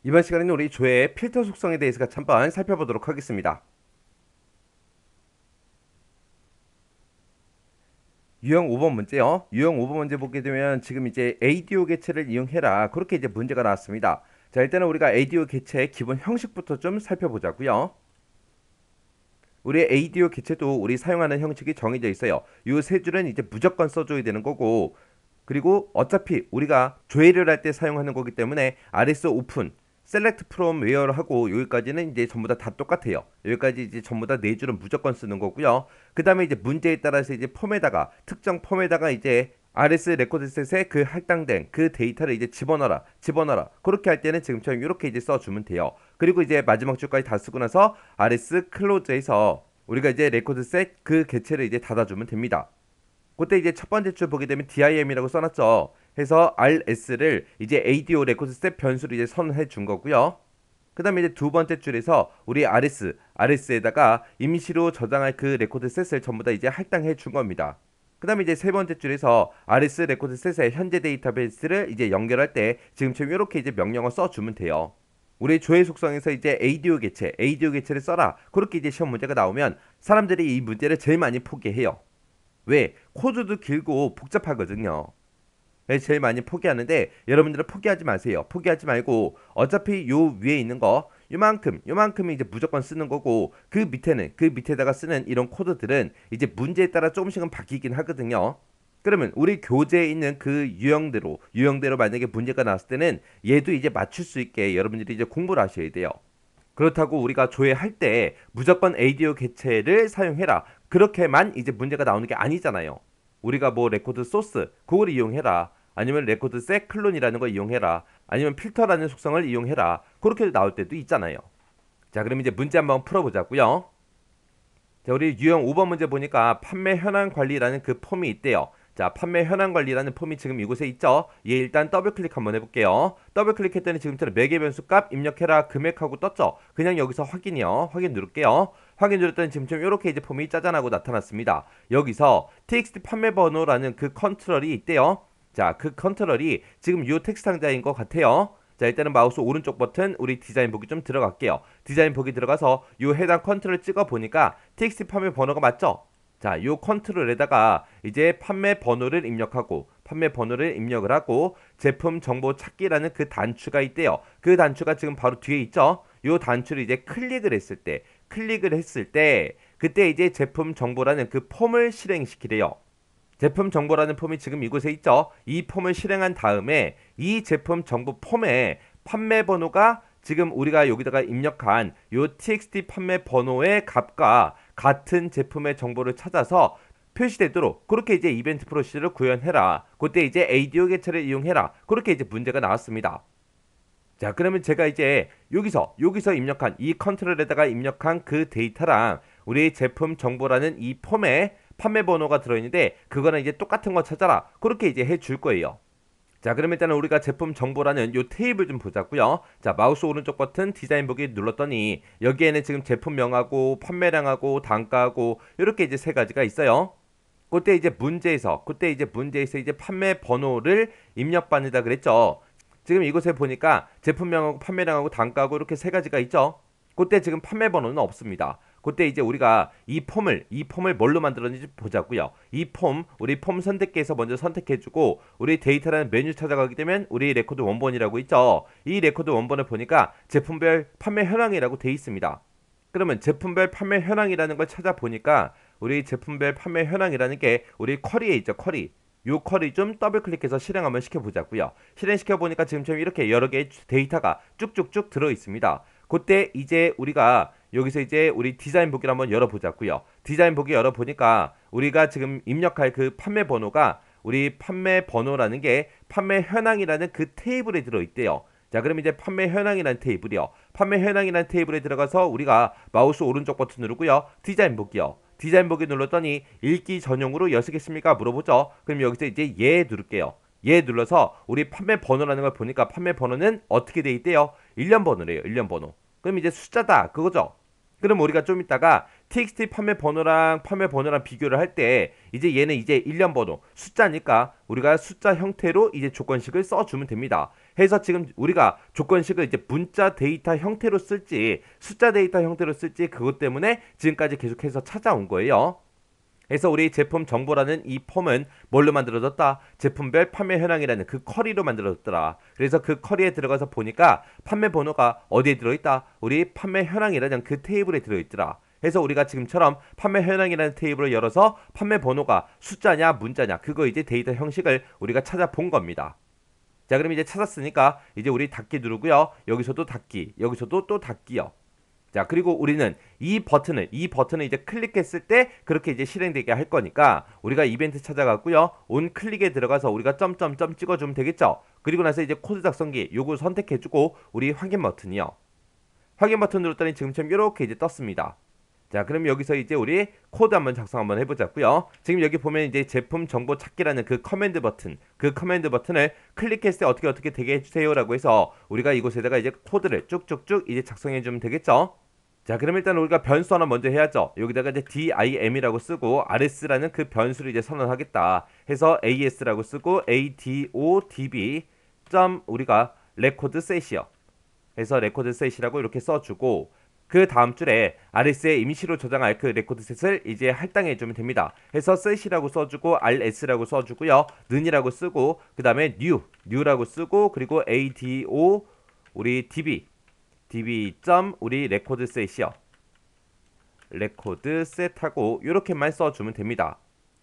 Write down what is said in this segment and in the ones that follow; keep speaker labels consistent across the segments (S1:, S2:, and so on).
S1: 이번 시간에는 우리 조회의 필터 속성에 대해서 같이 한번 살펴보도록 하겠습니다. 유형 5번 문제요. 유형 5번 문제 보게 되면 지금 이제 ADO 개체를 이용해라. 그렇게 이제 문제가 나왔습니다. 자, 일단은 우리가 ADO 개체의 기본 형식부터 좀 살펴보자고요. 우리 ADO 개체도 우리 사용하는 형식이 정해져 있어요. 이 세 줄은 이제 무조건 써줘야 되는 거고, 그리고 어차피 우리가 조회를 할 때 사용하는 거기 때문에 RS 오픈, 셀렉트 프롬 웨어를 하고 여기까지는 이제 전부 다 똑같아요. 여기까지 이제 전부 다 네 줄은 무조건 쓰는 거고요. 그 다음에 이제 문제에 따라서 이제 폼에다가 특정 폼에다가 이제 RS 레코드셋에 그 할당된 그 데이터를 이제 집어넣어라. 그렇게 할 때는 지금처럼 이렇게 이제 써주면 돼요. 그리고 이제 마지막 줄까지 다 쓰고 나서 RS 클로즈에서 우리가 이제 레코드셋 그 개체를 이제 닫아주면 됩니다. 그때 이제 첫 번째 줄 보게 되면 DIM이라고 써놨죠. 해서 RS를 이제 ADO 레코드셋 변수로 이제 선언해 준 거고요. 그 다음에 이제 두 번째 줄에서 우리 RS에다가 임시로 저장할 그 레코드셋을 전부 다 이제 할당해 준 겁니다. 그 다음에 이제 세 번째 줄에서 RS 레코드셋의 현재 데이터베이스를 이제 연결할 때 지금처럼 이렇게 이제 명령어 써주면 돼요. 우리 조회 속성에서 이제 ADO 개체를 써라. 그렇게 이제 시험 문제가 나오면 사람들이 이 문제를 제일 많이 포기해요. 왜? 코드도 길고 복잡하거든요. 그래서 제일 많이 포기하는데 여러분들은 포기하지 마세요. 포기하지 말고 어차피 요 위에 있는 거 요만큼이 이제 무조건 쓰는 거고 그 밑에다가 쓰는 이런 코드들은 이제 문제에 따라 조금씩은 바뀌긴 하거든요. 그러면 우리 교재에 있는 그 유형대로 만약에 문제가 나왔을 때는 얘도 이제 맞출 수 있게 여러분들이 이제 공부를 하셔야 돼요. 그렇다고 우리가 조회할 때 무조건 ADO 개체를 사용해라. 그렇게만 이제 문제가 나오는 게 아니잖아요. 우리가 뭐 레코드 소스 그걸 이용해라. 아니면 레코드 셋 클론이라는 걸 이용해라. 아니면 필터라는 속성을 이용해라. 그렇게 나올 때도 있잖아요. 자, 그럼 이제 문제 한번 풀어보자고요. 자, 우리 유형 5번 문제 보니까 판매 현황 관리라는 그 폼이 있대요. 자, 판매 현황 관리라는 폼이 지금 이곳에 있죠. 얘 일단 더블 클릭 한번 해볼게요. 더블 클릭했더니 지금처럼 매개 변수 값 입력해라 금액하고 떴죠. 그냥 여기서 확인이요. 확인 누를게요. 확인 누르더니 지금처럼 이렇게 이제 폼이 짜잔하고 나타났습니다. 여기서 txt 판매 번호라는 그 컨트롤이 있대요. 자, 그 컨트롤이 지금 이 텍스트 상자인 것 같아요. 자, 일단은 마우스 오른쪽 버튼 우리 디자인 보기 좀 들어갈게요. 디자인 보기 들어가서 요 해당 컨트롤 찍어 보니까 txt 판매 번호가 맞죠? 자, 요 컨트롤에다가 이제 판매 번호를 입력을 하고 제품 정보 찾기라는 그 단추가 있대요. 그 단추가 지금 바로 뒤에 있죠? 요 단추를 이제 클릭을 했을 때 그때 이제 제품 정보라는 그 폼을 실행시키래요. 제품 정보라는 폼이 지금 이곳에 있죠. 이 폼을 실행한 다음에 이 제품 정보 폼에 판매 번호가 지금 우리가 여기다가 입력한 요 txt 판매 번호의 값과 같은 제품의 정보를 찾아서 표시되도록 그렇게 이제 이벤트 프로시저를 구현해라. 그때 이제 ADO 개체를 이용해라. 그렇게 이제 문제가 나왔습니다. 자, 그러면 제가 이제 여기서 입력한 이 컨트롤에다가 입력한 그 데이터랑 우리 제품 정보라는 이 폼에 판매 번호가 들어있는데 그거는 이제 똑같은 거 찾아라. 그렇게 이제 해줄 거예요. 자, 그러면 일단은 우리가 제품 정보라는 요 테이블 좀 보자고요. 자, 마우스 오른쪽 버튼 디자인 보기 눌렀더니 여기에는 지금 제품명하고 판매량하고 단가하고 이렇게 이제 세 가지가 있어요. 그때 이제 문제에서 이제 판매 번호를 입력받는다 그랬죠. 지금 이곳에 보니까 제품명하고 판매량하고 단가하고 이렇게 세 가지가 있죠. 그때 지금 판매 번호는 없습니다. 그때 이제 우리가 이 폼을 뭘로 만들었는지 보자고요. 우리 폼 선택기에서 먼저 선택해주고 우리 데이터라는 메뉴 찾아가게 되면 우리 레코드 원본이라고 있죠. 이 레코드 원본을 보니까 제품별 판매 현황이라고 돼 있습니다. 그러면 제품별 판매 현황이라는 걸 찾아보니까 우리 제품별 판매 현황이라는 게 우리 쿼리에 있죠. 요 쿼리 좀 더블 클릭해서 실행 한번 시켜보자고요. 실행시켜 보니까 지금처럼 이렇게 여러 개의 데이터가 쭉쭉쭉 들어 있습니다. 그때 이제 우리가 여기서 이제 우리 디자인 보기를 한번 열어보자고요. 디자인 보기 열어보니까 우리가 지금 입력할 그 판매 번호가 우리 판매 번호라는 게 판매 현황이라는 그 테이블에 들어있대요. 자, 그럼 이제 판매 현황이라는 테이블이요. 판매 현황이라는 테이블에 들어가서 우리가 마우스 오른쪽 버튼 누르고요. 디자인 보기요. 디자인 보기 눌렀더니 읽기 전용으로 여시겠습니까? 물어보죠. 그럼 여기서 이제 예 누를게요. 예 눌러서 우리 판매 번호라는 걸 보니까 판매 번호는 어떻게 돼 있대요? 일련 번호래요. 일련 번호. 그럼 이제 숫자다 그거죠. 그럼 우리가 좀 이따가 txt 판매 번호랑 비교를 할 때 이제 얘는 이제 일련 번호 숫자니까 우리가 숫자 형태로 이제 조건식을 써주면 됩니다. 해서 지금 우리가 조건식을 이제 문자 데이터 형태로 쓸지 숫자 데이터 형태로 쓸지 그것 때문에 지금까지 계속해서 찾아온 거예요. 그래서 우리 제품 정보라는 이 폼은 뭘로 만들어졌다? 제품별 판매 현황이라는 그 쿼리로 만들어졌더라. 그래서 그 쿼리에 들어가서 보니까 판매 번호가 어디에 들어있다? 우리 판매 현황이라는 그 테이블에 들어있더라. 그래서 우리가 지금처럼 판매 현황이라는 테이블을 열어서 판매 번호가 숫자냐 문자냐 그거 이제 데이터 형식을 우리가 찾아본 겁니다. 자, 그럼 이제 찾았으니까 이제 우리 닫기 누르고요. 여기서도 닫기, 여기서도 또 닫기요. 자, 그리고 우리는 이 버튼을 이제 클릭했을 때 그렇게 이제 실행되게 할 거니까 우리가 이벤트 찾아갔고요. 온 클릭에 들어가서 우리가 점점점 찍어주면 되겠죠. 그리고 나서 이제 코드 작성기 요거 선택해주고 우리 확인 버튼이요. 확인 버튼 눌렀더니 지금처럼 이렇게 이제 떴습니다. 자, 그럼 여기서 이제 우리 코드 한번 작성 한번 해보자고요. 지금 여기 보면 이제 제품 정보 찾기라는 그 커맨드 버튼을 클릭했을 때 어떻게 되게 해주세요라고 해서 우리가 이곳에다가 이제 코드를 쭉쭉쭉 이제 작성해주면 되겠죠. 자, 그럼 일단 우리가 변수 하나 먼저 해야죠. 여기다가 이제 dim이라고 쓰고 rs라는 그 변수를 이제 선언하겠다 해서 as라고 쓰고 adodb 점 우리가 레코드 셋이요. 해서 레코드 셋이라고 이렇게 써주고 그 다음 줄에 rs에 임시로 저장할 그 레코드 셋을 이제 할당해 주면 됩니다. 해서 set이라고 써주고 rs라고 써주고요. 는이라고 쓰고 그 다음에 new라고 쓰고 그리고 ado 우리 db 점 우리 레코드 셋이요. 레코드 셋하고 이렇게만 써주면 됩니다.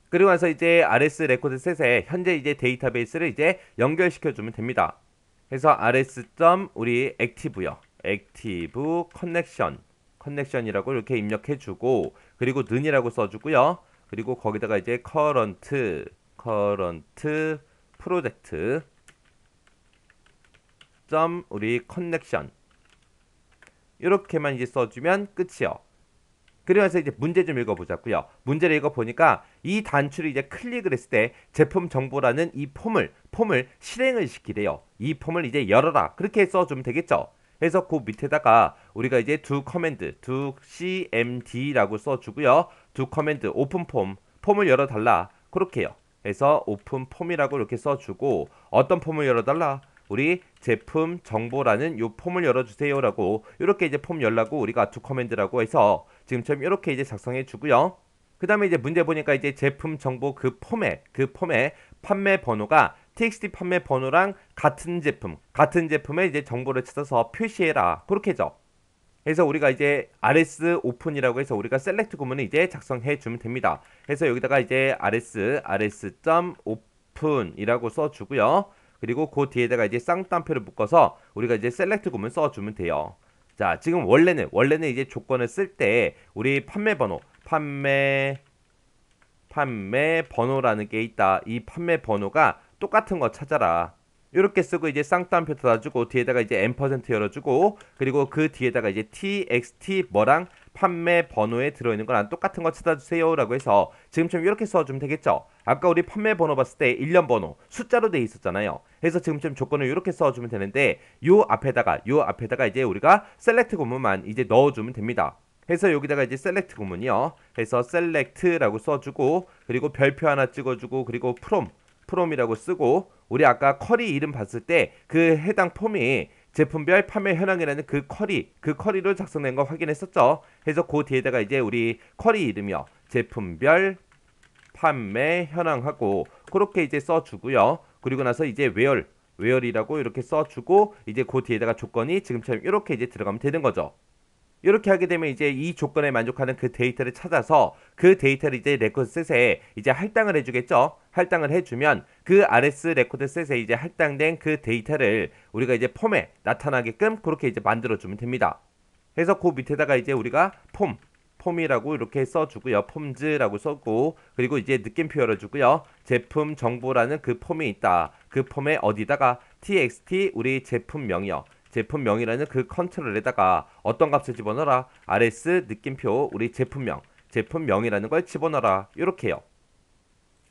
S1: 그리고 나서 이제 rs 레코드 셋에 현재 이제 데이터베이스를 이제 연결시켜 주면 됩니다. 해서 rs 점 우리 액티브요. 액티브 커넥션이라고 이렇게 입력해주고 그리고 는이라고 써주고요. 그리고 거기다가 이제 current 프로젝트 점 우리 커넥션 이렇게만 이제 써주면 끝이요. 그러면서 이제 문제 좀 읽어보자고요. 문제를 읽어보니까 이 단추를 이제 클릭을 했을 때 제품 정보라는 이 폼을 실행을 시키래요. 이 폼을 이제 열어라 그렇게 써주면 되겠죠. 그래서 그 밑에다가 우리가 이제 do cmd라고 써주고요. do command 오픈 폼을 열어달라 그렇게요. 그래서 오픈 폼이라고 이렇게 써주고 어떤 폼을 열어달라? 우리 제품 정보라는 요 폼을 열어주세요라고 이렇게 이제 폼 열라고 우리가 do command라고 해서 지금처럼 이렇게 이제 작성해 주고요. 그 다음에 이제 문제 보니까 이제 제품 정보 그 폼에 판매 번호가 txt 판매 번호랑 같은 제품의 이제 정보를 찾아서 표시해라 그렇게죠. 그래서 우리가 이제 rs 오픈이라고 해서 우리가 셀렉트 구문을 이제 작성해 주면 됩니다. 그래서 여기다가 이제 rs 점 오픈이라고 써주고요. 그리고 그 뒤에다가 이제 쌍따옴표를 묶어서 우리가 이제 셀렉트 구문 써주면 돼요. 자, 지금 원래는 이제 조건을 쓸 때 우리 판매 번호라는 게 있다. 이 판매 번호가 똑같은 거 찾아라. 이렇게 쓰고 이제 쌍따옴표 닫아주고 뒤에다가 이제 앰퍼센트 열어주고 그리고 그 뒤에다가 이제 txt 뭐랑 판매 번호에 들어있는 거랑 똑같은 거 찾아주세요 라고 해서 지금처럼 이렇게 써주면 되겠죠. 아까 우리 판매 번호 봤을 때 일련 번호 숫자로 돼 있었잖아요. 그래서 지금처럼 조건을 이렇게 써주면 되는데 요 앞에다가 이제 우리가 셀렉트 구문만 이제 넣어주면 됩니다. 해서 여기다가 이제 셀렉트 구문이요. 해서 셀렉트라고 써주고 그리고 별표 하나 찍어주고 그리고 프롬이라고 쓰고 우리 아까 쿼리 이름 봤을 때 그 해당 폼이 제품별 판매 현황이라는 그 쿼리로 작성된 거 확인했었죠. 해서 그 뒤에다가 이제 우리 쿼리 이름이요. 제품별 판매 현황하고 그렇게 이제 써주고요. 그리고 나서 이제 where이라고 이렇게 써주고 이제 그 뒤에다가 조건이 지금처럼 이렇게 이제 들어가면 되는 거죠. 이렇게 하게 되면 이제 이 조건에 만족하는 그 데이터를 찾아서 그 데이터를 이제 레코드셋에 이제 할당을 해주겠죠. 할당을 해주면 그 rs 레코드셋에 이제 할당된 그 데이터를 우리가 이제 폼에 나타나게끔 그렇게 이제 만들어주면 됩니다. 그래서 그 밑에다가 이제 우리가 폼이라고 이렇게 써주고요. 폼즈라고 썼고 그리고 이제 느낌표 열어주고요. 제품 정보라는 그 폼이 있다. 그 폼에 어디다가 txt 우리 제품명이요. 제품명이라는 그 컨트롤에다가 어떤 값을 집어넣어라. rs 느낌표 우리 제품명이라는 걸 집어넣어라. 이렇게요.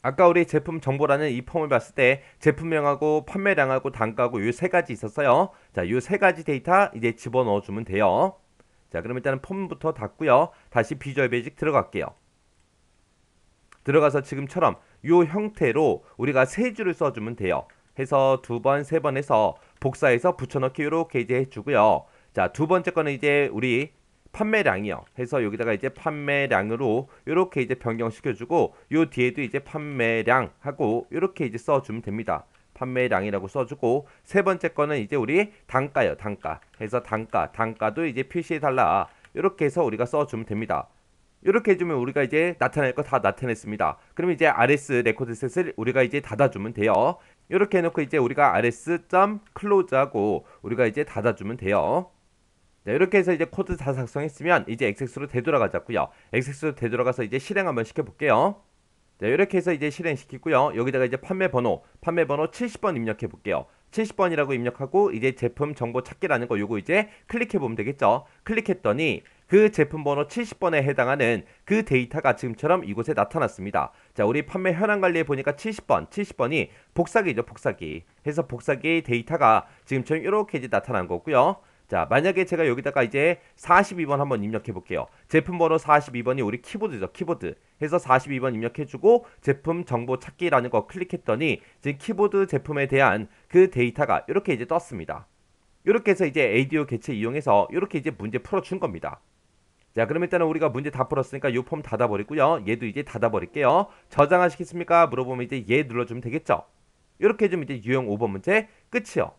S1: 아까 우리 제품 정보라는 이 폼을 봤을 때 제품명하고 판매량하고 단가하고 이 세 가지 있었어요. 자, 이 세 가지 데이터 이제 집어넣어 주면 돼요. 자, 그럼 일단은 폼부터 닫고요. 다시 비주얼 베이직 들어갈게요. 들어가서 지금처럼 요 형태로 우리가 세 줄을 써주면 돼요. 해서 두 번, 세 번 해서 복사해서 붙여넣기 이렇게 이제 해주고요. 자, 두 번째 거는 이제 우리 판매량이요. 해서 여기다가 이제 판매량으로 이렇게 이제 변경시켜주고 요 뒤에도 이제 판매량 하고 이렇게 이제 써주면 됩니다. 판매량이라고 써주고 세 번째 거는 이제 우리 단가요. 단가 해서 단가도 이제 표시해달라. 이렇게 해서 우리가 써주면 됩니다. 이렇게 해주면 우리가 이제 나타낼 거 다 나타냈습니다. 그러면 이제 rs 레코드셋을 우리가 이제 닫아주면 돼요. 이렇게 해놓고 이제 우리가 rs.close하고 우리가 이제 닫아주면 돼요. 자, 이렇게 해서 이제 코드 다 작성했으면 이제 엑섹스로 되돌아가자고요. 엑섹스로 되돌아가서 이제 실행 한번 시켜볼게요. 자, 이렇게 해서 이제 실행시키고요. 여기다가 이제 판매번호 70번 입력해 볼게요. 70번이라고 입력하고 이제 제품 정보 찾기라는 거 요거 이제 클릭해 보면 되겠죠. 클릭했더니 그 제품 번호 70번에 해당하는 그 데이터가 지금처럼 이곳에 나타났습니다. 자, 우리 판매 현황 관리에 보니까 70번이 복사기죠, 복사기. 해서 복사기 데이터가 지금처럼 이렇게 이제 나타난 거고요. 자, 만약에 제가 여기다가 이제 42번 한번 입력해 볼게요. 제품 번호 42번이 우리 키보드죠. 키보드. 해서 42번 입력해주고 제품 정보 찾기라는 거 클릭했더니 지금 키보드 제품에 대한 그 데이터가 이렇게 이제 떴습니다. 이렇게 해서 이제 ADO 개체 이용해서 이렇게 이제 문제 풀어준 겁니다. 자, 그럼 일단은 우리가 문제 다 풀었으니까 이 폼 닫아버리고요. 얘도 이제 닫아버릴게요. 저장하시겠습니까? 물어보면 이제 얘 눌러주면 되겠죠. 이렇게 해주면 이제 유형 5번 문제 끝이요.